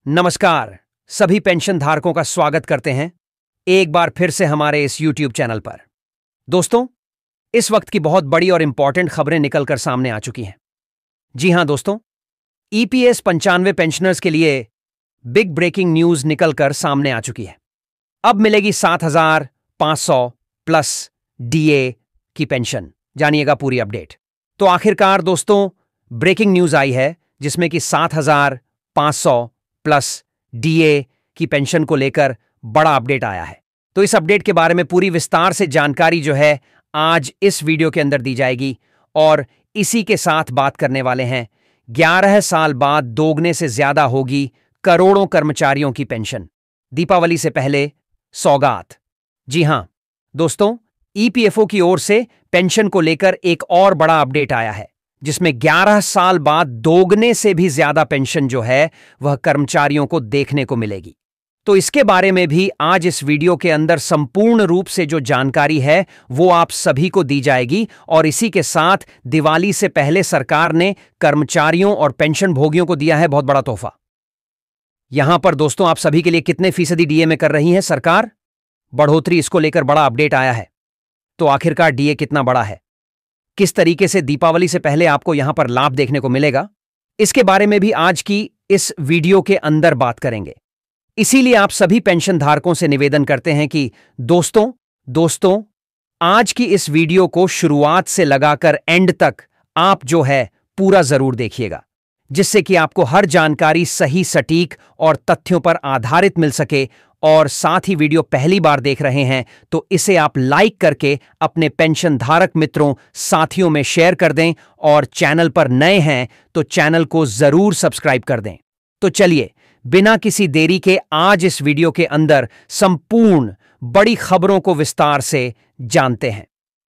नमस्कार। सभी पेंशन धारकों का स्वागत करते हैं एक बार फिर से हमारे इस YouTube चैनल पर। दोस्तों, इस वक्त की बहुत बड़ी और इंपॉर्टेंट खबरें निकलकर सामने आ चुकी हैं। जी हां दोस्तों, EPS 95 पेंशनर्स के लिए बिग ब्रेकिंग न्यूज निकलकर सामने आ चुकी है। अब मिलेगी 7,500 प्लस DA की पेंशन। जानिएगा पूरी अपडेट। तो आखिरकार दोस्तों, ब्रेकिंग न्यूज आई है जिसमें कि 7,500 प्लस DA की पेंशन को लेकर बड़ा अपडेट आया है। तो इस अपडेट के बारे में पूरी विस्तार से जानकारी जो है आज इस वीडियो के अंदर दी जाएगी और इसी के साथ बात करने वाले हैं 11 साल बाद दोगुने से ज्यादा होगी करोड़ों कर्मचारियों की पेंशन। दीपावली से पहले सौगात। जी हां दोस्तों, EPFO की ओर से पेंशन को लेकर एक और बड़ा अपडेट आया है जिसमें 11 साल बाद दोगुने से भी ज्यादा पेंशन जो है वह कर्मचारियों को देखने को मिलेगी। तो इसके बारे में भी आज इस वीडियो के अंदर संपूर्ण रूप से जो जानकारी है वो आप सभी को दी जाएगी। और इसी के साथ दिवाली से पहले सरकार ने कर्मचारियों और पेंशन भोगियों को दिया है बहुत बड़ा तोहफा। यहां पर दोस्तों, आप सभी के लिए कितने फीसदी DA में कर रही है सरकार बढ़ोतरी, इसको लेकर बड़ा अपडेट आया है। तो आखिरकार DA कितना बड़ा है, किस तरीके से दीपावली से पहले आपको यहां पर लाभ देखने को मिलेगा, इसके बारे में भी आज की इस वीडियो के अंदर बात करेंगे। इसीलिए आप सभी पेंशन धारकों से निवेदन करते हैं कि दोस्तों आज की इस वीडियो को शुरुआत से लगाकर एंड तक आप जो है पूरा जरूर देखिएगा, जिससे कि आपको हर जानकारी सही, सटीक और तथ्यों पर आधारित मिल सके। और साथ ही वीडियो पहली बार देख रहे हैं तो इसे आप लाइक करके अपने पेंशन धारक मित्रों, साथियों में शेयर कर दें और चैनल पर नए हैं तो चैनल को जरूर सब्सक्राइब कर दें। तो चलिए बिना किसी देरी के आज इस वीडियो के अंदर संपूर्ण बड़ी खबरों को विस्तार से जानते हैं,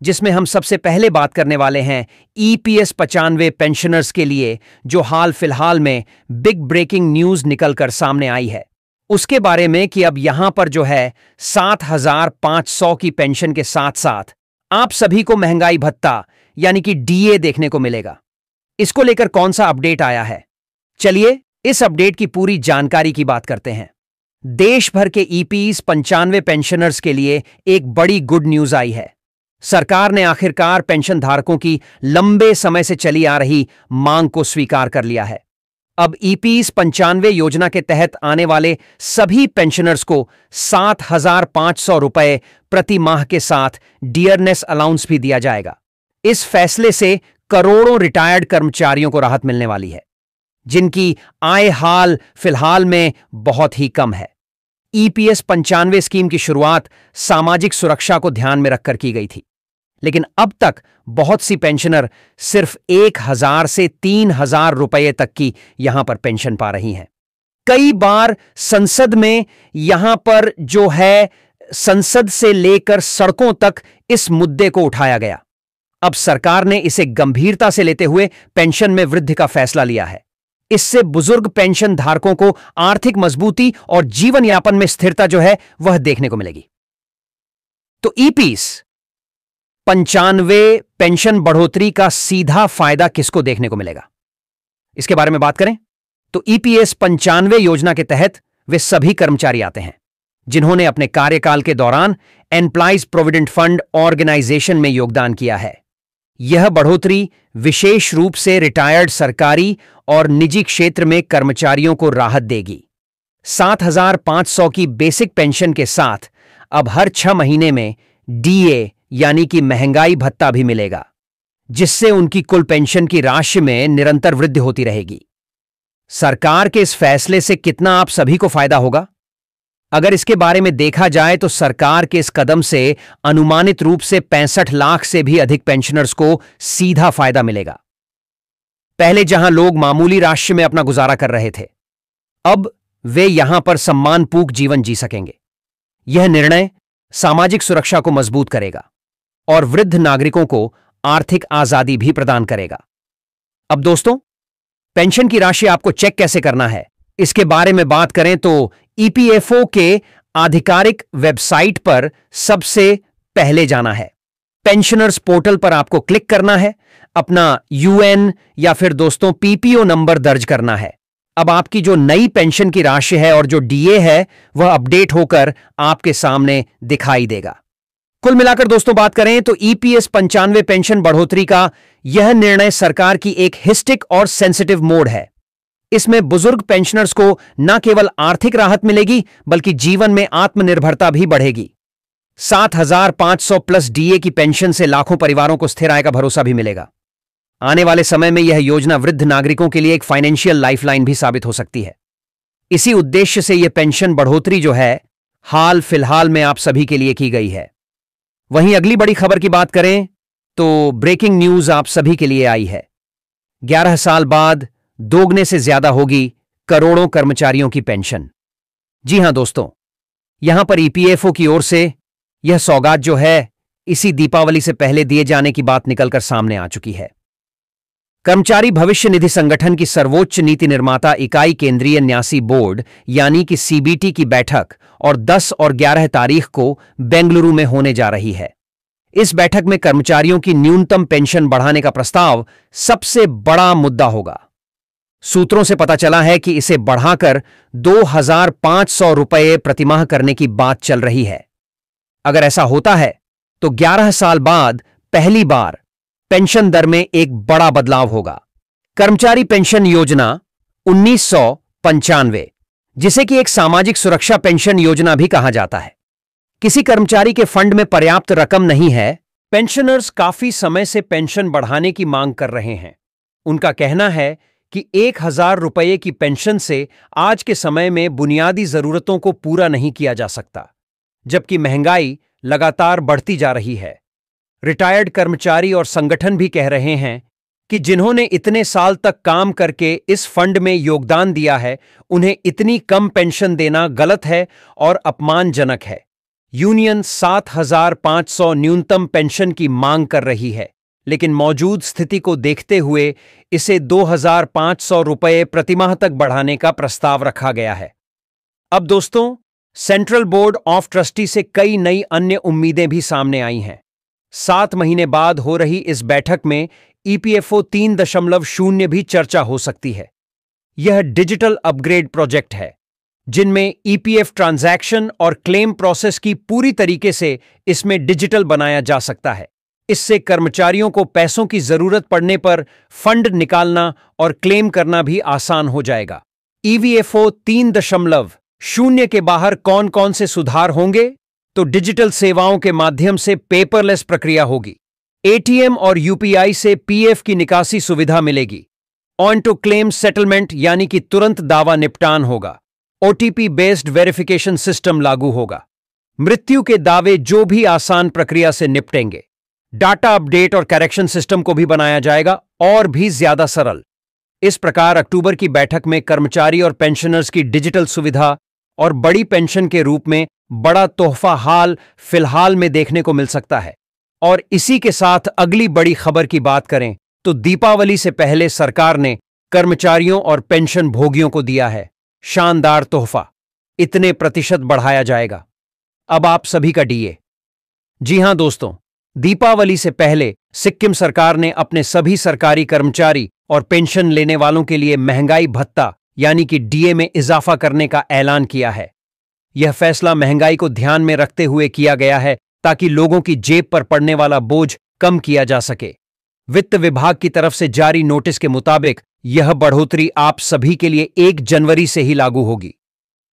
जिसमें हम सबसे पहले बात करने वाले हैं EPS 95 पेंशनर्स के लिए जो हाल फिलहाल में बिग ब्रेकिंग न्यूज निकलकर सामने आई है उसके बारे में कि अब यहां पर जो है 7,500 की पेंशन के साथ साथ आप सभी को महंगाई भत्ता यानी कि DA देखने को मिलेगा। इसको लेकर कौन सा अपडेट आया है, चलिए इस अपडेट की पूरी जानकारी की बात करते हैं। देश भर के EPS 95 पेंशनर्स के लिए एक बड़ी गुड न्यूज आई है। सरकार ने आखिरकार पेंशन धारकों की लंबे समय से चली आ रही मांग को स्वीकार कर लिया है। अब EPS 95 योजना के तहत आने वाले सभी पेंशनर्स को 7,500 रुपए प्रति माह के साथ डियरनेस अलाउंस भी दिया जाएगा। इस फैसले से करोड़ों रिटायर्ड कर्मचारियों को राहत मिलने वाली है जिनकी आय हाल फिलहाल में बहुत ही कम है। EPS 95 स्कीम की शुरुआत सामाजिक सुरक्षा को ध्यान में रखकर की गई थी, लेकिन अब तक बहुत सी पेंशनर सिर्फ 1,000 से 3,000 रुपए तक की यहां पर पेंशन पा रही हैं। कई बार संसद में यहां पर जो है संसद से लेकर सड़कों तक इस मुद्दे को उठाया गया। अब सरकार ने इसे गंभीरता से लेते हुए पेंशन में वृद्धि का फैसला लिया है। इससे बुजुर्ग पेंशन धारकों को आर्थिक मजबूती और जीवन यापन में स्थिरता जो है वह देखने को मिलेगी। तो EPS 95 पेंशन बढ़ोतरी का सीधा फायदा किसको देखने को मिलेगा, इसके बारे में बात करें तो EPS 95 योजना के तहत वे सभी कर्मचारी आते हैं जिन्होंने अपने कार्यकाल के दौरान एम्प्लॉइज प्रोविडेंट फंड ऑर्गेनाइजेशन में योगदान किया है। यह बढ़ोतरी विशेष रूप से रिटायर्ड सरकारी और निजी क्षेत्र में कर्मचारियों को राहत देगी। 7,500 की बेसिक पेंशन के साथ अब हर 6 महीने में DA यानी कि महंगाई भत्ता भी मिलेगा, जिससे उनकी कुल पेंशन की राशि में निरंतर वृद्धि होती रहेगी। सरकार के इस फैसले से कितना आप सभी को फायदा होगा, अगर इसके बारे में देखा जाए तो सरकार के इस कदम से अनुमानित रूप से 65 लाख से भी अधिक पेंशनर्स को सीधा फायदा मिलेगा। पहले जहां लोग मामूली राशि में अपना गुजारा कर रहे थे, अब वे यहां पर सम्मानपूर्ण जीवन जी सकेंगे। यह निर्णय सामाजिक सुरक्षा को मजबूत करेगा और वृद्ध नागरिकों को आर्थिक आजादी भी प्रदान करेगा। अब दोस्तों, पेंशन की राशि आपको चेक कैसे करना है, इसके बारे में बात करें तो EPFO के आधिकारिक वेबसाइट पर सबसे पहले जाना है। पेंशनर्स पोर्टल पर आपको क्लिक करना है, अपना UN या फिर दोस्तों PPO नंबर दर्ज करना है। अब आपकी जो नई पेंशन की राशि है और जो डीए है वह अपडेट होकर आपके सामने दिखाई देगा। कुल मिलाकर दोस्तों बात करें तो ईपीएस 95 पेंशन बढ़ोतरी का यह निर्णय सरकार की एक हिस्टिक और सेंसिटिव मोड है। इसमें बुजुर्ग पेंशनर्स को न केवल आर्थिक राहत मिलेगी बल्कि जीवन में आत्मनिर्भरता भी बढ़ेगी। 7,500 प्लस डीए की पेंशन से लाखों परिवारों को स्थिर आय का भरोसा भी मिलेगा। आने वाले समय में यह योजना वृद्ध नागरिकों के लिए एक फाइनेंशियल लाइफलाइन भी साबित हो सकती है। इसी उद्देश्य से यह पेंशन बढ़ोतरी जो है हाल फिलहाल में आप सभी के लिए की गई है। वहीं अगली बड़ी खबर की बात करें तो ब्रेकिंग न्यूज आप सभी के लिए आई है। 11 साल बाद दोगुने से ज्यादा होगी करोड़ों कर्मचारियों की पेंशन। जी हां दोस्तों, यहां पर ईपीएफओ की ओर से यह सौगात जो है इसी दीपावली से पहले दिए जाने की बात निकलकर सामने आ चुकी है। कर्मचारी भविष्य निधि संगठन की सर्वोच्च नीति निर्माता इकाई केंद्रीय न्यासी बोर्ड यानी कि सीबीटी की बैठक और 10 और 11 तारीख को बेंगलुरु में होने जा रही है। इस बैठक में कर्मचारियों की न्यूनतम पेंशन बढ़ाने का प्रस्ताव सबसे बड़ा मुद्दा होगा। सूत्रों से पता चला है कि इसे बढ़ाकर 2,500 रुपये प्रतिमाह करने की बात चल रही है। अगर ऐसा होता है तो 11 साल बाद पहली बार पेंशन दर में एक बड़ा बदलाव होगा। कर्मचारी पेंशन योजना 1995, जिसे कि एक सामाजिक सुरक्षा पेंशन योजना भी कहा जाता है। किसी कर्मचारी के फंड में पर्याप्त रकम नहीं है। पेंशनर्स काफी समय से पेंशन बढ़ाने की मांग कर रहे हैं। उनका कहना है कि 1,000 रुपये की पेंशन से आज के समय में बुनियादी जरूरतों को पूरा नहीं किया जा सकता, जबकि महंगाई लगातार बढ़ती जा रही है। रिटायर्ड कर्मचारी और संगठन भी कह रहे हैं कि जिन्होंने इतने साल तक काम करके इस फंड में योगदान दिया है, उन्हें इतनी कम पेंशन देना गलत है और अपमानजनक है। यूनियन 7,500 न्यूनतम पेंशन की मांग कर रही है, लेकिन मौजूद स्थिति को देखते हुए इसे 2,500 रुपये प्रतिमाह तक बढ़ाने का प्रस्ताव रखा गया है। अब दोस्तों, सेंट्रल बोर्ड ऑफ ट्रस्टी से कई नई अन्य उम्मीदें भी सामने आई हैं। 7 महीने बाद हो रही इस बैठक में ईपीएफओ 3.0 भी चर्चा हो सकती है। यह डिजिटल अपग्रेड प्रोजेक्ट है, जिनमें ईपीएफ ट्रांजैक्शन और क्लेम प्रोसेस की पूरी तरीके से इसमें डिजिटल बनाया जा सकता है। इससे कर्मचारियों को पैसों की जरूरत पड़ने पर फंड निकालना और क्लेम करना भी आसान हो जाएगा। ईवीएफओ 3.0 के बाहर कौन कौन से सुधार होंगे? तो डिजिटल सेवाओं के माध्यम से पेपरलेस प्रक्रिया होगी। एटीएम और यूपीआई से पीएफ की निकासी सुविधा मिलेगी। ऑन टू क्लेम सेटलमेंट यानी कि तुरंत दावा निपटान होगा। ओटीपी बेस्ड वेरिफिकेशन सिस्टम लागू होगा। मृत्यु के दावे जो भी आसान प्रक्रिया से निपटेंगे। डाटा अपडेट और करेक्शन सिस्टम को भी बनाया जाएगा और भी ज्यादा सरल। इस प्रकार अक्टूबर की बैठक में कर्मचारी और पेंशनर्स की डिजिटल सुविधा और बड़ी पेंशन के रूप में बड़ा तोहफा हाल फिलहाल में देखने को मिल सकता है। और इसी के साथ अगली बड़ी खबर की बात करें तो दीपावली से पहले सरकार ने कर्मचारियों और पेंशन भोगियों को दिया है शानदार तोहफा। इतने प्रतिशत बढ़ाया जाएगा अब आप सभी का डीए। जी हां दोस्तों, दीपावली से पहले सिक्किम सरकार ने अपने सभी सरकारी कर्मचारी और पेंशन लेने वालों के लिए महंगाई भत्ता यानी कि डीए में इजाफा करने का ऐलान किया है। यह फैसला महंगाई को ध्यान में रखते हुए किया गया है ताकि लोगों की जेब पर पड़ने वाला बोझ कम किया जा सके। वित्त विभाग की तरफ से जारी नोटिस के मुताबिक यह बढ़ोतरी आप सभी के लिए 1 जनवरी से ही लागू होगी।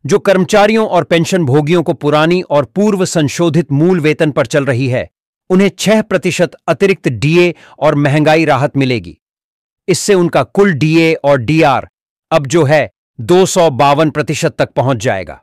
जो कर्मचारियों और पेंशन भोगियों को पुरानी और पूर्व संशोधित मूल वेतन पर चल रही है, उन्हें 6% अतिरिक्त डीए और महंगाई राहत मिलेगी। इससे उनका कुल डीए और डीआर अब जो है 252% तक पहुंच जाएगा।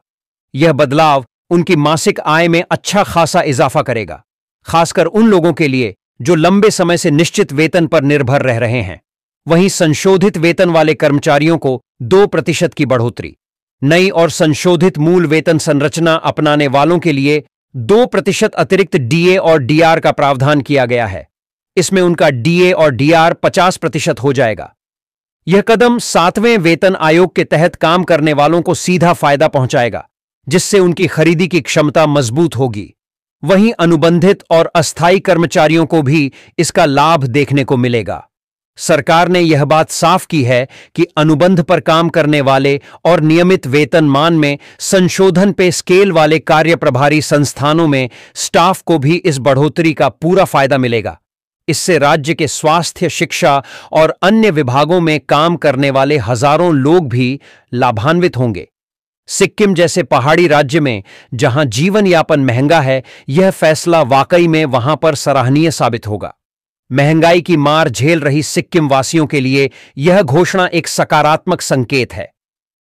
यह बदलाव उनकी मासिक आय में अच्छा खासा इजाफा करेगा, खासकर उन लोगों के लिए जो लंबे समय से निश्चित वेतन पर निर्भर रह रहे हैं। वहीं संशोधित वेतन वाले कर्मचारियों को 2% की बढ़ोतरी। नई और संशोधित मूल वेतन संरचना अपनाने वालों के लिए 2% अतिरिक्त डीए और डीआर का प्रावधान किया गया है। इसमें उनका डीए और डीआर 50% हो जाएगा। यह कदम 7वें वेतन आयोग के तहत काम करने वालों को सीधा फायदा पहुंचाएगा, जिससे उनकी खरीदी की क्षमता मजबूत होगी। वहीं अनुबंधित और अस्थायी कर्मचारियों को भी इसका लाभ देखने को मिलेगा। सरकार ने यह बात साफ की है कि अनुबंध पर काम करने वाले और नियमित वेतनमान में संशोधन पे स्केल वाले कार्य प्रभारी संस्थानों में स्टाफ को भी इस बढ़ोतरी का पूरा फायदा मिलेगा। इससे राज्य के स्वास्थ्य, शिक्षा और अन्य विभागों में काम करने वाले हजारों लोग भी लाभान्वित होंगे। सिक्किम जैसे पहाड़ी राज्य में जहां जीवन यापन महंगा है, यह फैसला वाकई में वहां पर सराहनीय साबित होगा। महंगाई की मार झेल रही सिक्किम वासियों के लिए यह घोषणा एक सकारात्मक संकेत है।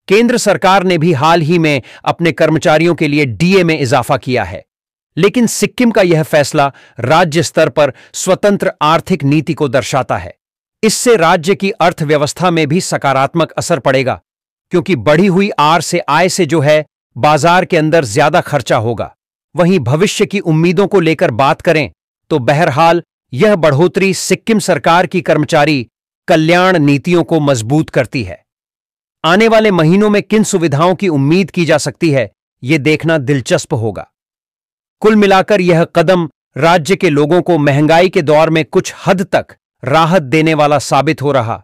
केंद्र सरकार ने भी हाल ही में अपने कर्मचारियों के लिए डीए में इजाफा किया है, लेकिन सिक्किम का यह फैसला राज्य स्तर पर स्वतंत्र आर्थिक नीति को दर्शाता है। इससे राज्य की अर्थव्यवस्था में भी सकारात्मक असर पड़ेगा, क्योंकि बढ़ी हुई आय से जो है बाजार के अंदर ज्यादा खर्चा होगा। वहीं भविष्य की उम्मीदों को लेकर बात करें तो बहरहाल यह बढ़ोतरी सिक्किम सरकार की कर्मचारी कल्याण नीतियों को मजबूत करती है। आने वाले महीनों में किन सुविधाओं की उम्मीद की जा सकती है, यह देखना दिलचस्प होगा। कुल मिलाकर यह कदम राज्य के लोगों को महंगाई के दौर में कुछ हद तक राहत देने वाला साबित हो रहा